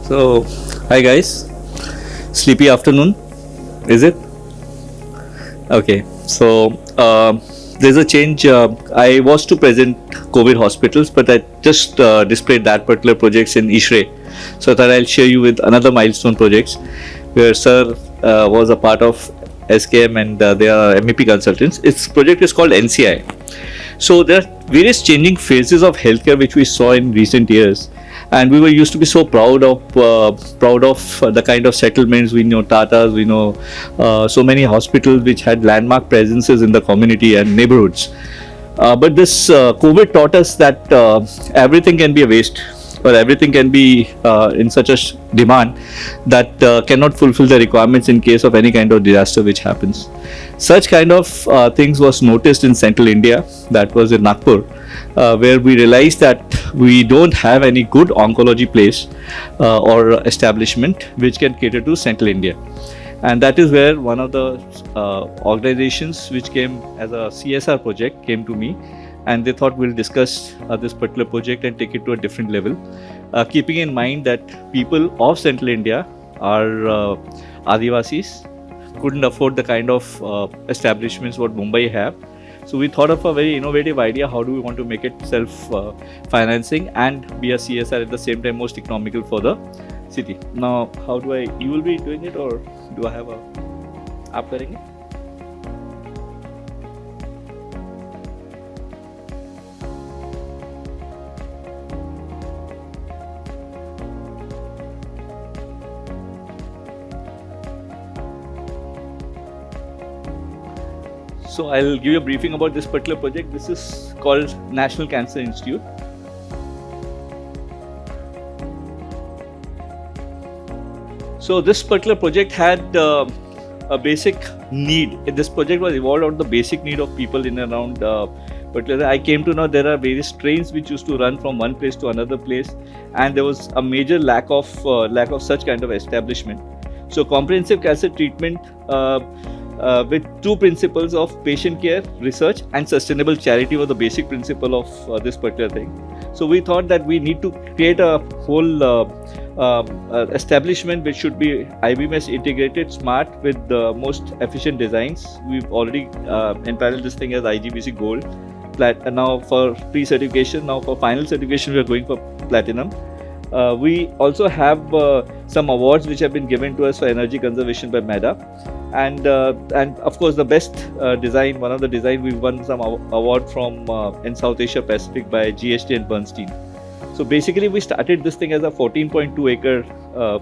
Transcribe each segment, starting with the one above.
So, hi guys. Sleepy afternoon, is it? Okay. So, there's a change. I was to present COVID hospitals, but I just displayed that particular projects in Ishre. So that I'll share you with another milestone projects where Sir was a part of SKM and they are MEP consultants. Its project is called NCI. So there are various changing phases of healthcare which we saw in recent years, and we were used to be so proud of the kind of settlements. We know Tatas, we know so many hospitals which had landmark presences in the community and neighborhoods. But this COVID taught us that everything can be a waste, or everything can be in such a demand that cannot fulfill the requirements in case of any kind of disaster which happens. Such kind of things was noticed in central India, that was in Nagpur, where we realized that we don't have any good oncology place or establishment which can cater to central India. And that is where one of the organizations which came as a CSR project came to me, and they thought we'll discuss this particular project and take it to a different level, keeping in mind that people of central India are Adivasis, couldn't afford the kind of establishments what Mumbai have. So we thought of a very innovative idea. How do we want to make it self-financing and be a CSR at the same time, most economical for the city? Now, how do I? You will be doing it, or do I have a? आप करेंगे? So I'll give you a briefing about this particular project. This is called National Cancer Institute. So this particular project had a basic need. This project was evolved out of the basic need of people in and around. Particularly, I came to know there are various trains which used to run from one place to another place, and there was a major lack of such kind of establishment. So comprehensive cancer treatment with two principles of patient care, research, and sustainable charity were the basic principle of this particular thing. So we thought that we need to create a whole establishment which should be IBMS integrated, smart, with the most efficient designs. We've already entitled this thing as IGBC Gold. Now for pre-certification, now for final certification, we are going for Platinum. We also have some awards which have been given to us for energy conservation by MEDA, and of course the best design, one of the design, we won some award from in South Asia Pacific by GST and Bernstein. So basically we started this thing as a 14.2 acre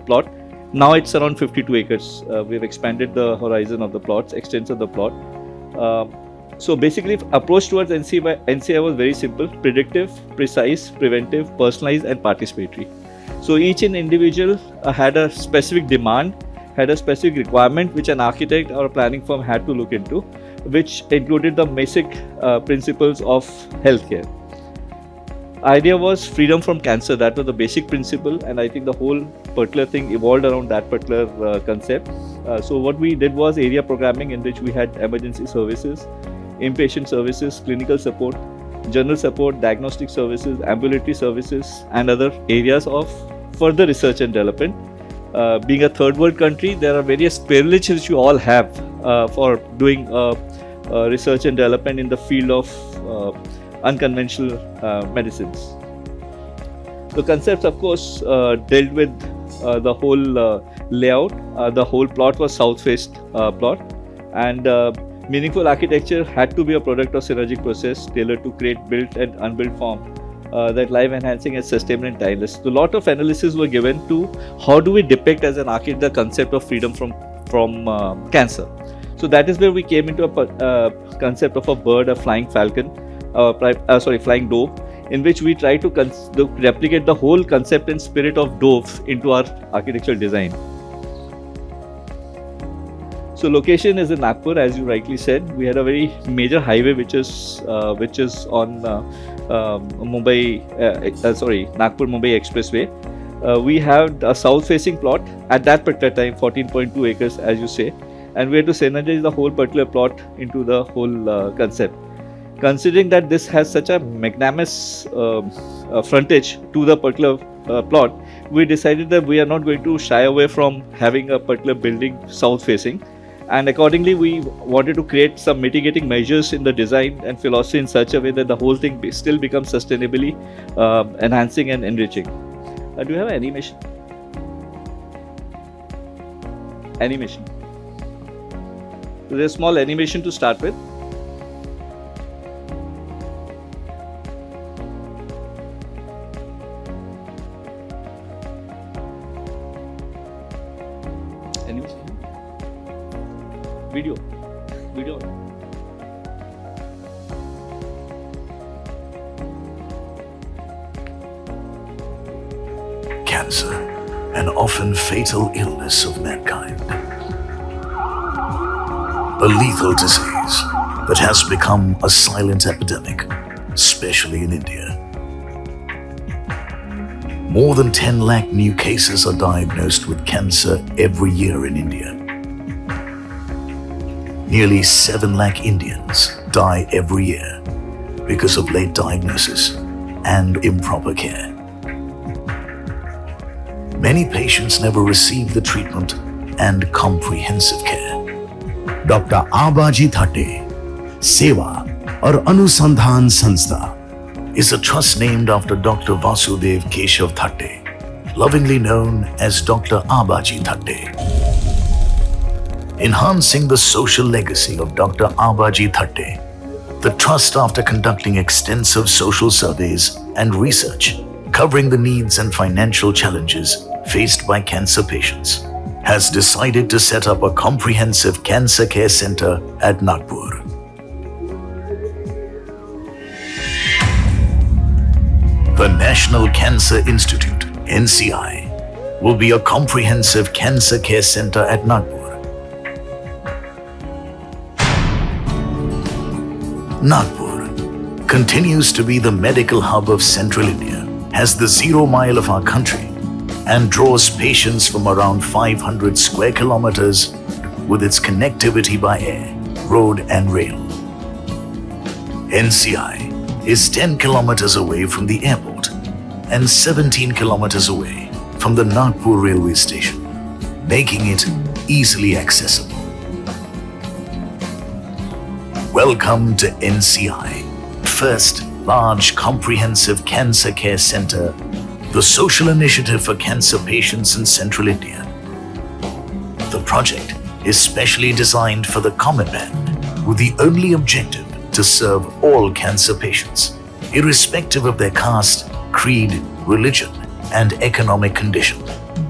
plot. Now it's around 52 acres. We've expanded the horizon of the plots, extended the plot. So basically approach towards NCI was very simple: predictive, precise, preventive, personalized, and participatory. So each individual had a specific demand, had a specific requirement which an architect or a planning firm had to look into, which included the basic principles of healthcare. Idea was freedom from cancer. That was the basic principle, and I think the whole particular thing evolved around that particular concept. So what we did was area programming, in which we had emergency services, inpatient services, clinical support, general support, diagnostic services, ambulatory services, and other areas of further research and development. Being a third world country, there are various privileges which you all have for doing research and development in the field of unconventional medicines. The concepts, of course, dealt with the whole layout. The whole plot was south-faced plot, and meaningful architecture had to be a product of synergic process tailored to create built and unbuilt form that life enhancing and sustainable and timeless. So a lot of analysis were given to how do we depict as an architect the concept of freedom from cancer. So that is where we came into a concept of a bird, a flying falcon, flying dove, in which we try to replicate the whole concept and spirit of dove into our architectural design. So location is in Nagpur, as you rightly said. We had a very major highway which is on Nagpur-Mumbai Expressway. We had a south-facing plot at that particular time, 14.2 acres, as you say, and we had to synergize the whole particular plot into the whole concept. Considering that this has such a magnanimous frontage to the particular plot, we decided that we are not going to shy away from having a particular building south facing, and accordingly we wanted to create some mitigating measures in the design and philosophy in such a way that the whole thing still becomes sustainably enhancing and enriching. Do you have an animation? So there's a small animation to start with. Video. Cancer, an often fatal illness of mankind. A lethal disease that has become a silent epidemic, especially in India. More than 10 lakh new cases are diagnosed with cancer every year in India. Nearly 7 lakh Indians die every year because of late diagnosis and improper care. Many patients never receive the treatment and comprehensive care. Doctor Abaji Thatte सेवा और अनुसंधान संस्था is a trust named after Dr. Vasudev Keshav Thatte, lovingly known as Dr. Abaji Thatte. Enhancing the social legacy of Dr. Abaji Thatte, the trust, after conducting extensive social surveys and research covering the needs and financial challenges faced by cancer patients, has decided to set up a comprehensive cancer care center at Nagpur. The National Cancer Institute, NCI, will be a comprehensive cancer care center at Nagpur. Nagpur continues to be the medical hub of Central India, has the 0 mile of our country, and draws patients from around 500 square kilometers with its connectivity by air, road and rail. NCI is 10 kilometers away from the airport and 17 kilometers away from the Nagpur railway station, making it easily accessible. Welcome to NCI, first large comprehensive cancer care center, the social initiative for cancer patients in Central India. The project is specially designed for the common man with the only objective to serve all cancer patients, irrespective of their caste, creed, religion, and economic condition.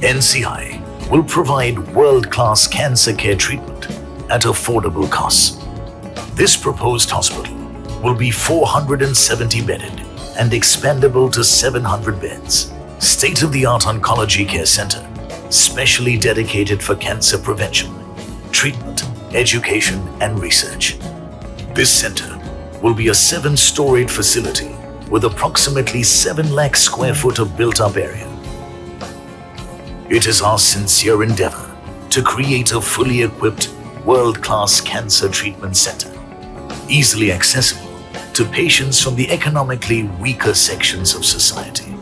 NCI will provide world-class cancer care treatment at affordable costs. This proposed hospital will be 470 bedded and expandable to 700 beds. State-of-the-art oncology care center, specially dedicated for cancer prevention, treatment, education, and research. This center will be a 7-storied facility with approximately 7 lakh square foot of built-up area. It is our sincere endeavor to create a fully equipped, world-class cancer treatment center, easily accessible to patients from the economically weaker sections of society.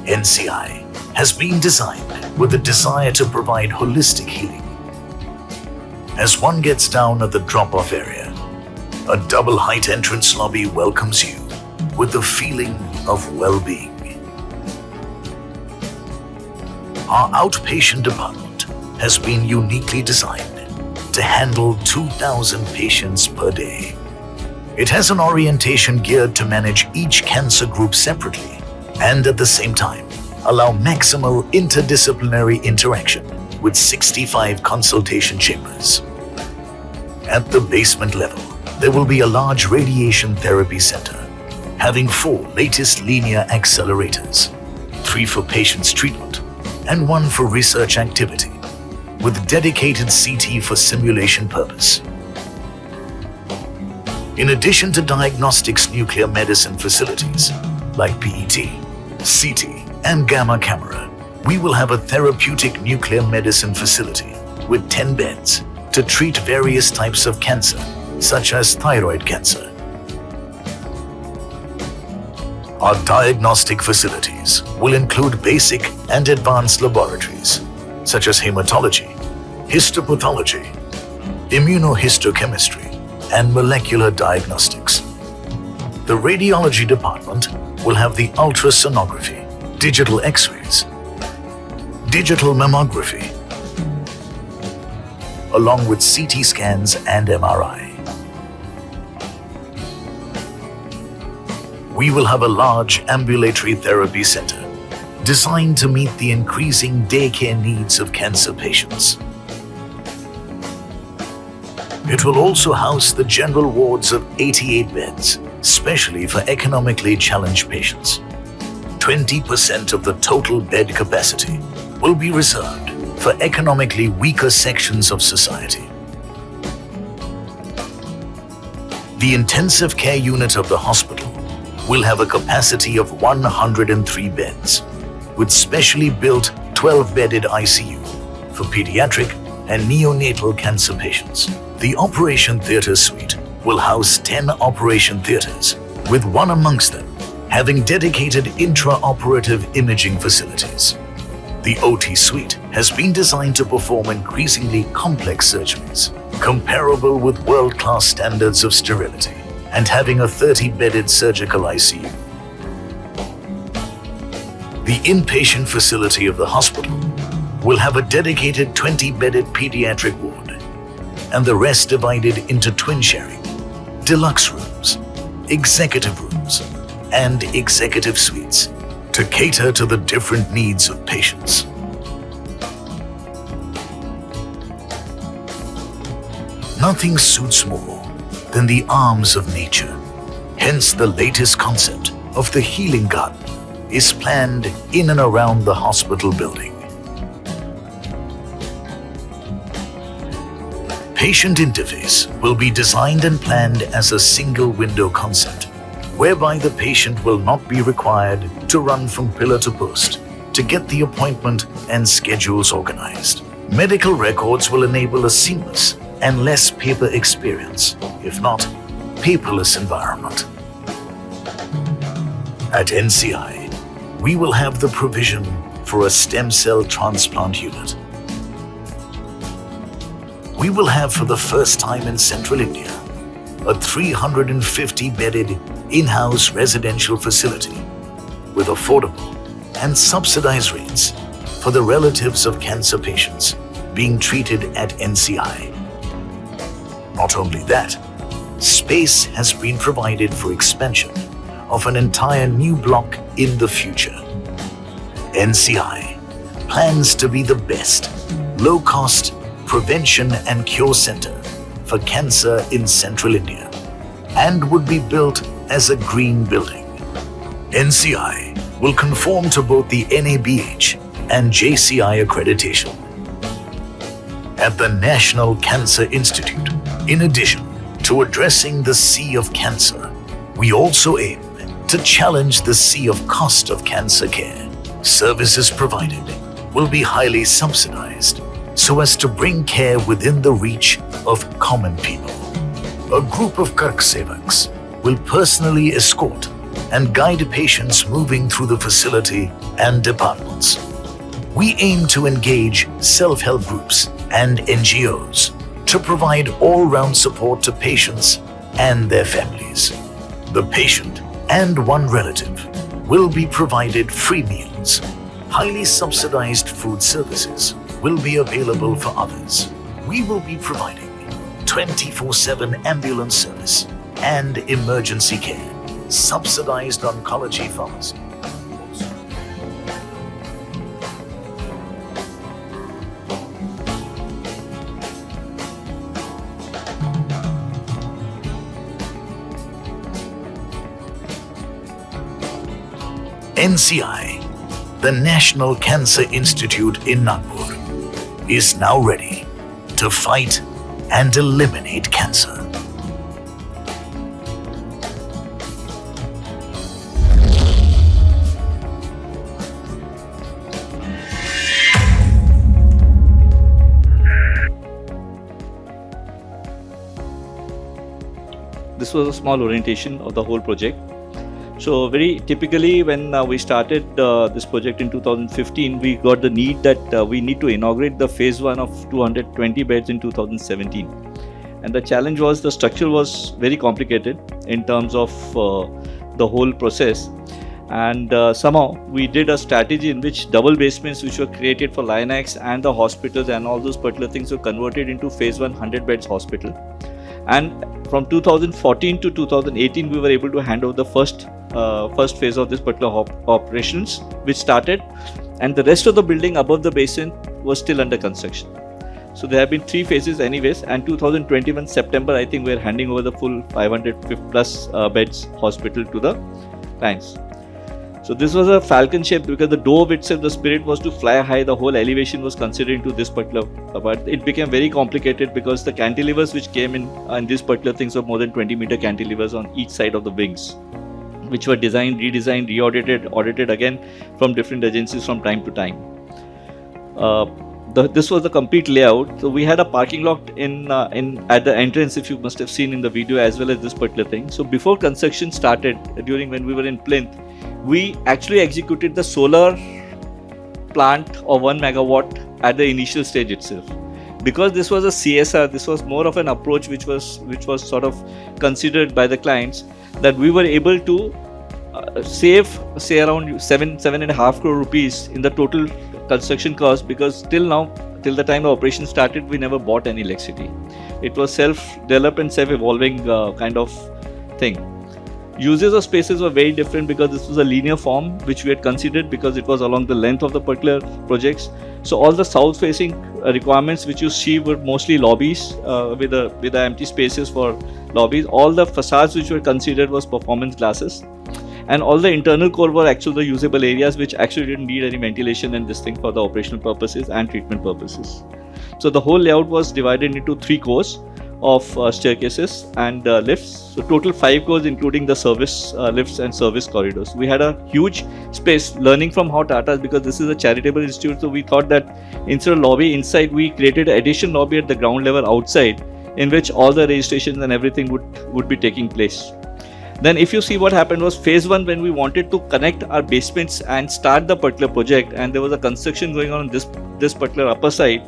NCI has been designed with the desire to provide holistic healing. As one gets down at the drop-off area, a double-height entrance lobby welcomes you with the feeling of well-being. Our outpatient department has been uniquely designed to handle 2,000 patients per day. It has an orientation geared to manage each cancer group separately and at the same time allow maximal interdisciplinary interaction with 65 consultation chambers. At the basement level, there will be a large radiation therapy center having 4 latest linear accelerators, 3 for patients' treatment and 1 for research activity, with dedicated CT for simulation purpose. In addition to diagnostics nuclear medicine facilities like PET, CT, and gamma camera, we will have a therapeutic nuclear medicine facility with 10 beds to treat various types of cancer, such as thyroid cancer. Our diagnostic facilities will include basic and advanced laboratories such as hematology, histopathology, immunohistochemistry, and molecular diagnostics. The radiology department will have the ultrasonography, digital X-rays, digital mammography, along with CT scans and MRI. We will have a large ambulatory therapy center designed to meet the increasing daycare needs of cancer patients. It will also house the general wards of 88 beds, specially for economically challenged patients. 20% of the total bed capacity will be reserved for economically weaker sections of society. The intensive care unit of the hospital will have a capacity of 103 beds, with specially built 12-bedded ICU for pediatric and neonatal cancer patients. The Operation Theatre Suite will house 10 operation theatres, with one amongst them having dedicated intra-operative imaging facilities. The OT Suite has been designed to perform increasingly complex surgeries, comparable with world-class standards of sterility, and having a 30-bedded surgical ICU. The inpatient facility of the hospital will have a dedicated 20-bedded pediatric ward, and the rest divided into twin sharing, deluxe rooms, executive rooms, and executive suites to cater to the different needs of patients. Nothing suits more than the arms of nature. Hence, the latest concept of the healing garden is planned in and around the hospital building. Patient interface will be designed and planned as a single window concept, whereby the patient will not be required to run from pillar to post to get the appointment and schedules organized. Medical records will enable a seamless and less paper experience, if not paperless environment. At NCI, we will have the provision for a stem cell transplant unit. We will have, for the first time in Central India, a 350-bedded in-house residential facility with affordable and subsidized rates for the relatives of cancer patients being treated at NCI. Not only that, space has been provided for expansion of an entire new block in the future. NCI plans to be the best, low-cost prevention and cure center for cancer in Central India and would be built as a green building. NCI will conform to both the NABH and JCI accreditation. At the National Cancer Institute, in addition to addressing the sea of cancer, we also aim to challenge the sea of cost of cancer care. Services provided will be highly subsidized so as to bring care within the reach of common people. A group of Kark Sevaks will personally escort and guide patients moving through the facility and departments. We aim to engage self-help groups and NGOs to provide all-round support to patients and their families. The patient and one relative will be provided free meals. Highly subsidized food services will be available for others. We will be providing 24/7 ambulance service and emergency care, subsidized oncology pharmacy. NCI, the National Cancer Institute in Nagpur, is now ready to fight and eliminate cancer. This was a small orientation of the whole project. So very typically when we started this project in 2015, we got the need that we need to inaugurate the phase 1 of 220 beds in 2017. And the challenge was the structure was very complicated in terms of the whole process. And somehow we did a strategy in which double basements which were created for iDACs and the hospitals and all those particular things were converted into phase 1 100 beds hospital. And from 2014 to 2018 we were able to hand over the first phase of this particular operations which started, and the rest of the building above the basin was still under construction. So there have been 3 phases anyways, and 2021 September I think we are handing over the full 500 plus beds hospital to the clients. So this was a falcon shape because the dome itself, the spirit was to fly high. The whole elevation was considered into this particular, but it became very complicated because the cantilevers which came in and these particular things were more than 20-meter cantilevers on each side of the wings, which were designed, redesigned, audited again from different agencies from time to time. This was the complete layout. So we had a parking lot in at the entrance, if you must have seen in the video, as well as this particular thing. So before construction started, during when we were in Plinth, we actually executed the solar plant of 1 megawatt at the initial stage itself. Because this was a CSR, this was more of an approach which was sort of considered by the clients, that we were able to save say around 7.5 crore rupees in the total construction cost, because till the time the operation started we never bought any electricity. It was self-developed and self-evolving kind of thing. Uses of spaces were very different because this was a linear form which we had considered because it was along the length of the particular projects. So all the south facing requirements which you see were mostly lobbies with the empty spaces for lobbies. All the facades which were considered was performance glasses, and all the internal core were actually the usable areas which actually didn't need any ventilation and this thing for the operational purposes and treatment purposes. So the whole layout was divided into 3 cores of staircases and lifts. So total 5 cores including the service lifts and service corridors. We had a huge space learning from how Tata's, because this is a charitable institute, so we thought that instead of lobby inside, we created an additional lobby at the ground level outside in which all the registrations and everything would be taking place. Then if you see what happened was phase 1, when we wanted to connect our basements and start the particular project, and there was a construction going on this particular upper side,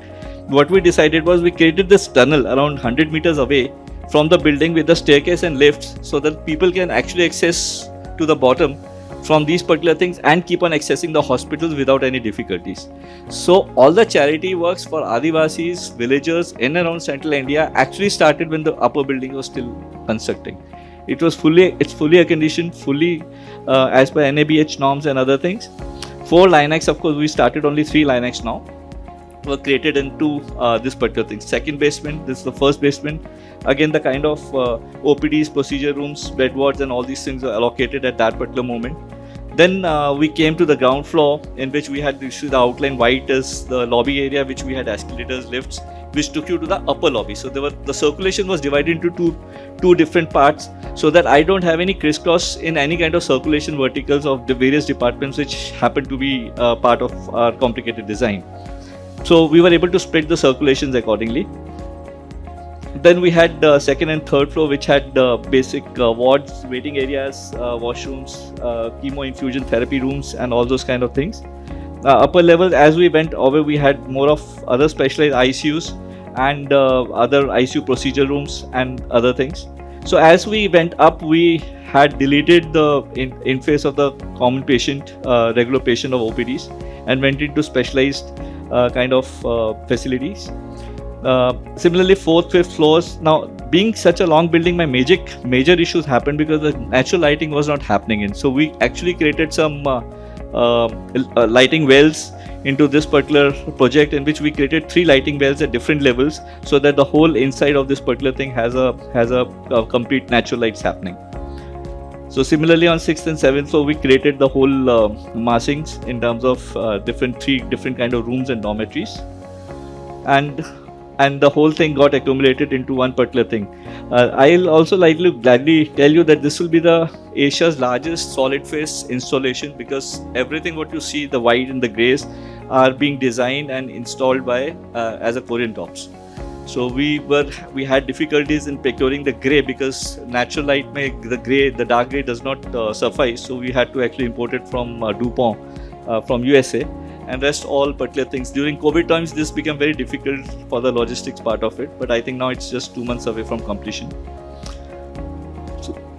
what we decided was we created this tunnel around 100 meters away from the building with the staircase and lifts, so that people can actually access to the bottom from these particular things and keep on accessing the hospitals without any difficulties. So all the charity works for Adivasis, villagers in and around central India actually started when the upper building was still constructing. It's fully air conditioned, fully as per NABH norms and other things. 4 iDACs, of course we started only 3 iDACs now, were created into this particular thing. Second basement, this is the first basement. Again, the kind of OPDs, procedure rooms, bed wards and all these things are allocated at that particular moment. Then we came to the ground floor, in which we had the outline white as the lobby area, which we had escalators, lifts, which took you to the upper lobby. So the circulation was divided into two different parts, so that I don't have any crisscross in any kind of circulation verticals of the various departments which happen to be part of our complicated design. So we were able to split the circulations accordingly. Then we had second and third floor, which had basic wards, waiting areas, washrooms, chemo infusion therapy rooms and all those kind of things. Upper level, as we went over, we had more of other specialized ICUs and other ICU procedure rooms and other things. So as we went up, we had deleted the interface of the common patient, regular patient of OPDs, and went into specialized kind of facilities. Similarly, 4th, 5th floors. Now, being such a long building, my major issues happened because the natural lighting was not happening in. So we actually created some lighting wells into this particular project, in which we created 3 lighting wells at different levels, so that the whole inside of this particular thing has a complete natural lights happening. So similarly, on 6th and 7th floor, we created the whole massings in terms of 3 different kind of rooms and dormitories, and the whole thing got accumulated into one particular thing. I'll also gladly tell you that this will be the Asia's largest solid face installation, because everything what you see, the white and the greys, are being designed and installed by as a Korean tops. So we had difficulties in procuring the grey because natural light the dark grey does not suffice. So we had to actually import it from DuPont from USA, and rest all particular things. During COVID times, this became very difficult for the logistics part of it, but I think now it's just 2 months away from completion.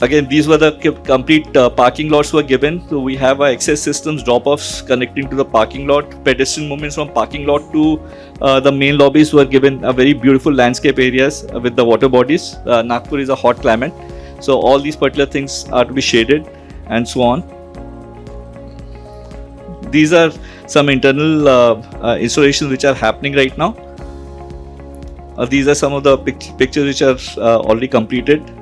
Again, these were the complete parking lots were given. So we have our access systems, drop-offs connecting to the parking lot, pedestrian movements from parking lot to the main lobbies were given a very beautiful landscape areas with the water bodies. Nagpur is a hot climate, so all these particular things are to be shaded and so on. These are some internal installations which are happening right now. These are some of the pictures which are already completed.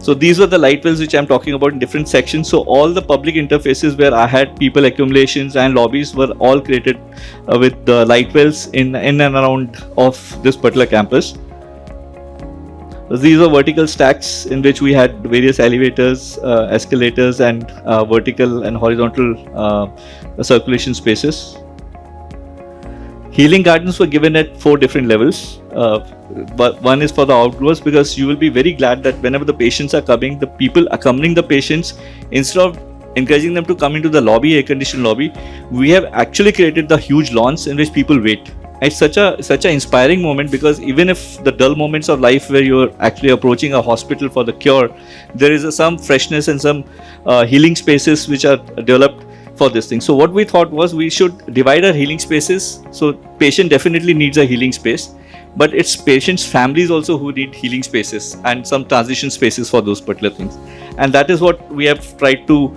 So these were the light wells which I'm talking about in different sections. So all the public interfaces where I had people accumulations and lobbies were all created with the light wells in and around of this particular campus. So these are vertical stacks in which we had various elevators, escalators, and vertical and horizontal circulation spaces. Healing gardens were given at 4 different levels. But one is for the outdoors, because you will be very glad that whenever the patients are coming, the people accompanying the patients, instead of encouraging them to come into the lobby, air-conditioned lobby, we have actually created the huge lawns in which people wait. It's such an inspiring moment, because even if the dull moments of life where you're actually approaching a hospital for the cure, there is some freshness and some healing spaces which are developed for this thing. So what we thought was we should divide our healing spaces. So patient definitely needs a healing space, but it's patients' families also who need healing spaces and some transition spaces for those particular things. And that is what we have tried to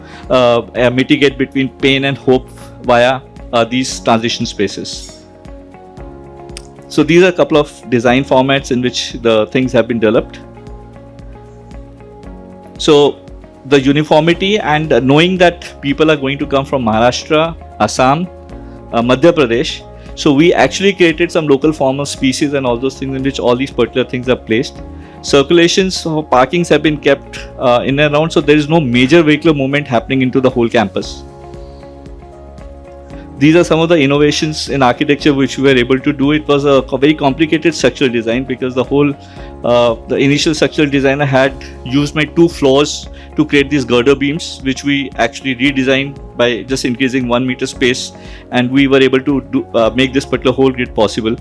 mitigate between pain and hope via these transition spaces. So these are a couple of design formats in which the things have been developed. So the uniformity and knowing that people are going to come from Maharashtra, Assam, Madhya Pradesh. So we actually created some local form of species and all those things in which all these particular things are placed. Circulations or parkings have been kept in and around, so there is no major vehicular movement happening into the whole campus. These are some of the innovations in architecture which we were able to do. It was a very complicated structural design, because the whole the initial structural designer had used my 2 floors to create these girder beams, which we actually redesigned by just increasing 1 meter space, and we were able to make this particular whole grid possible.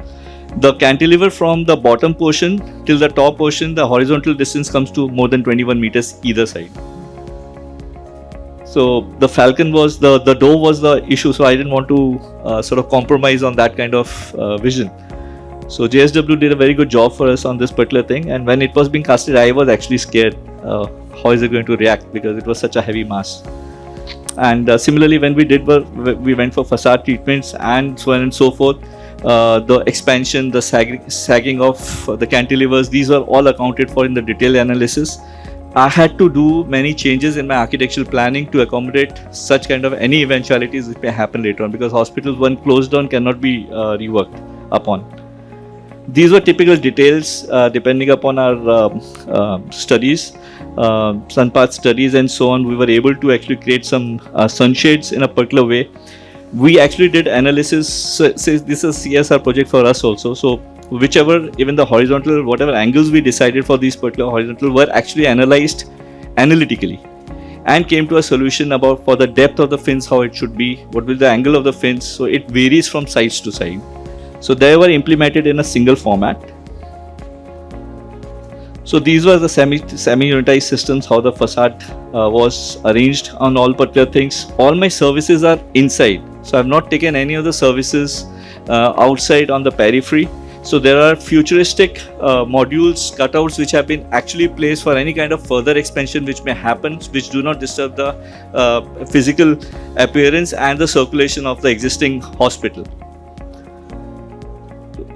The cantilever from the bottom portion till the top portion, the horizontal distance comes to more than 21 meters either side. So the falcon was the door was the issue, so I didn't want to sort of compromise on that kind of vision. So JSW did a very good job for us on this particular thing, and when it was being casted, I was actually scared. How is it going to react, because it was such a heavy mass. And similarly, when we went for facade treatments and so on and so forth, the expansion, the sagging of the cantilevers, these were all accounted for in the detailed analysis. I had to do many changes in my architectural planning to accommodate such kind of any eventualities which may happen later on, because hospitals when closed down cannot be reworked upon. These were typical details depending upon our studies, sunpath studies and so on. We were able to actually create some sunshades in a particular way. We actually did analysis. So this is a CSR project for us also. So whichever, even the horizontal, whatever angles we decided for these particular horizontal were actually analyzed analytically and came to a solution about for the depth of the fins, how it should be, what will the angle of the fins. So it varies from sides to side. So they were implemented in a single format. So these were the semi-unitized systems, how the facade was arranged on all particular things. All my services are inside. So I have not taken any of the services outside on the periphery. So there are futuristic modules, cutouts which have been actually placed for any kind of further expansion which may happen, which do not disturb the physical appearance and the circulation of the existing hospital.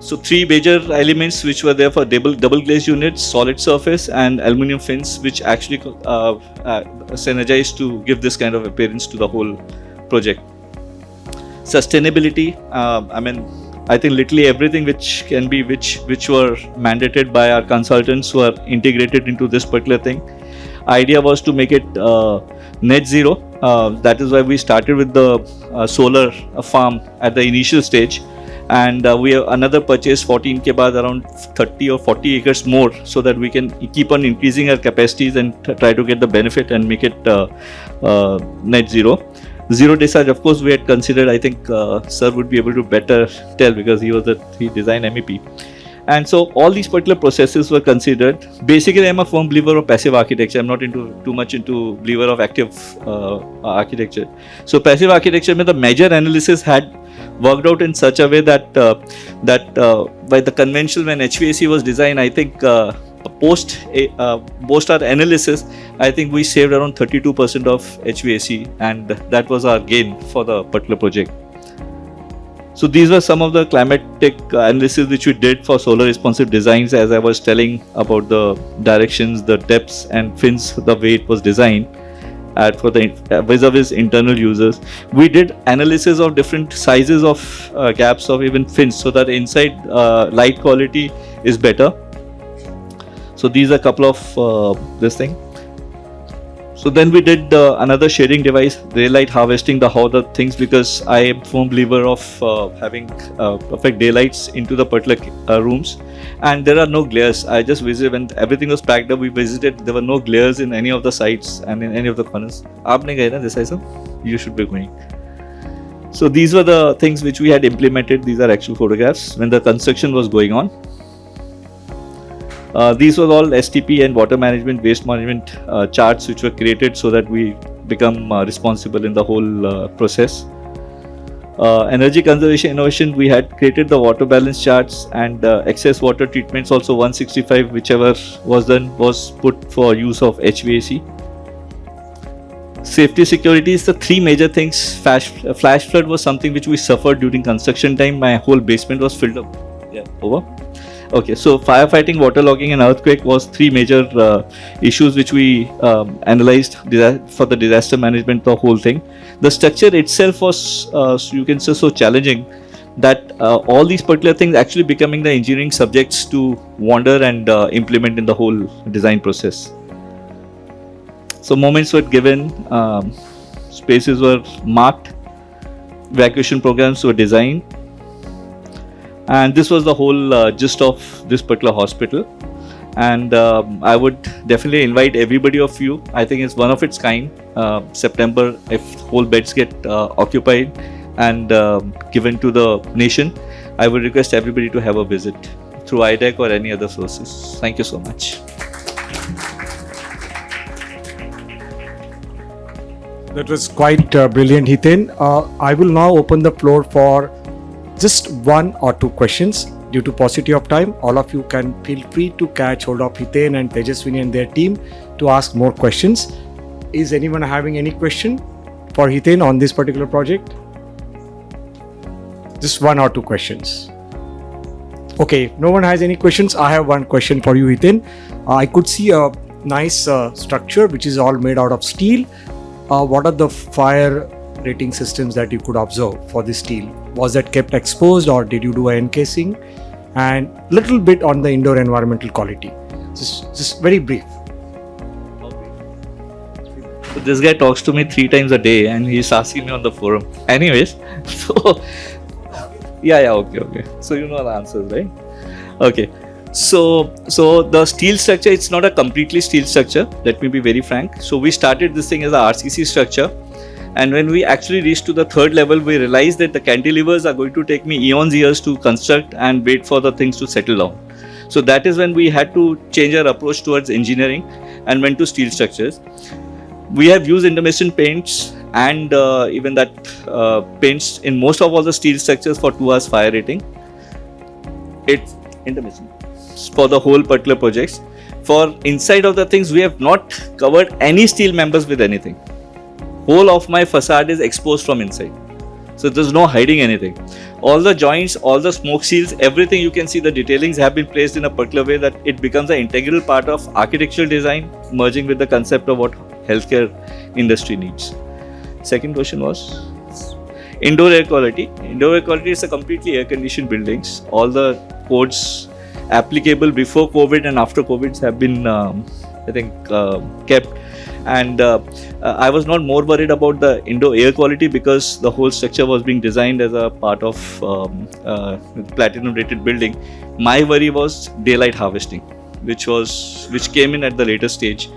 So 3 major elements which were there for double glazed units, solid surface and aluminum fins, which actually synergized to give this kind of appearance to the whole project. Sustainability, I think literally everything which can be which were mandated by our consultants were integrated into this particular thing. Idea was to make it net zero. That is why we started with the solar farm at the initial stage. and we have another purchase 14 ke baad around 30 or 40 acres more, so that we can keep on increasing our capacities and try to get the benefit and make it net zero discharge. Of course we had considered. I think sir would be able to better tell, because he designed MEP. And so all these particular processes were considered. Basically, I'm a firm believer of passive architecture. I'm not too much into believer of active architecture. So passive architecture, the major analysis had worked out in such a way that by the conventional, when HVAC was designed, I think post our analysis, I think we saved around 32% of HVAC, and that was our gain for the particular project. So these were some of the climatic analysis which we did for solar responsive designs, as I was telling about the directions, the depths and fins, the way it was designed for the vis-a-vis internal users. We did analysis of different sizes of gaps of even fins, so that inside light quality is better. So these are a couple of this thing. So then we did another shading device, daylight harvesting, how the things, because I am firm believer of having perfect daylights into the particular rooms, and there are no glares. I just visited when everything was packed up. We visited, there were no glares in any of the sites and in any of the corners. Aapne gaye na this sir? You should be going. So these were the things which we had implemented. These are actual photographs when the construction was going on. These were all STP and water management, waste management charts which were created so that we become responsible in the whole process. Energy conservation innovation, we had created the water balance charts, and excess water treatments also 165, whichever was done, was put for use of HVAC. Safety security is the three major things. Flash flood was something which we suffered during construction time. My whole basement was filled up. Yeah, over. Okay, so firefighting, waterlogging and earthquake was three major issues which we analyzed for the disaster management, the whole thing. The structure itself was, you can say, so challenging that all these particular things actually becoming the engineering subjects to wander and implement in the whole design process. So moments were given, spaces were marked, evacuation programs were designed. And this was the whole gist of this particular hospital. And I would definitely invite everybody of you. I think it's one of its kind. September, if whole beds get occupied and given to the nation, I would request everybody to have a visit through iDAC or any other sources. Thank you so much. That was quite brilliant, Hiten. I will now open the floor for just one or two questions. Due to paucity of time, all of you can feel free to catch hold of Hiten and Tejaswini and their team to ask more questions. Is anyone having any question for Hiten on this particular project? Just one or two questions. Okay, if no one has any questions, I have one question for you, Hiten. I could see a nice structure which is all made out of steel. What are the fire rating systems that you could observe for this steel? Was that kept exposed or did you do an encasing? And little bit on the indoor environmental quality. Just very brief. So this guy talks to me 3 times a day and he's asking me on the forum. Anyways, so yeah, okay. So you know the answers, right? Okay. So the steel structure, it's not a completely steel structure. Let me be very frank. So we started this thing as a RCC structure. And when we actually reached to the third level, we realized that the cantilevers are going to take me eons years to construct and wait for the things to settle down. So that is when we had to change our approach towards engineering and went to steel structures. We have used intermittent paints and even that paints in most of all the steel structures for 2 hours fire rating. It's intermittent for the whole particular projects. For inside of the things, we have not covered any steel members with anything. Whole of my facade is exposed from inside. So there's no hiding anything. All the joints, all the smoke seals, everything you can see, the detailings have been placed in a particular way that it becomes an integral part of architectural design, merging with the concept of what healthcare industry needs. Second question was indoor air quality. Indoor air quality is a completely air-conditioned buildings. All the codes applicable before COVID and after COVID have been, kept. And I was not more worried about the indoor air quality because the whole structure was being designed as a part of platinum rated building. My worry was daylight harvesting, which came in at the later stage.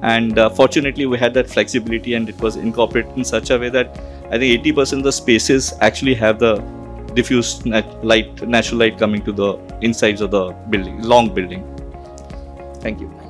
And fortunately, we had that flexibility, and it was incorporated in such a way that I think 80% of the spaces actually have the diffused natural light coming to the insides of the building, long building. Thank you.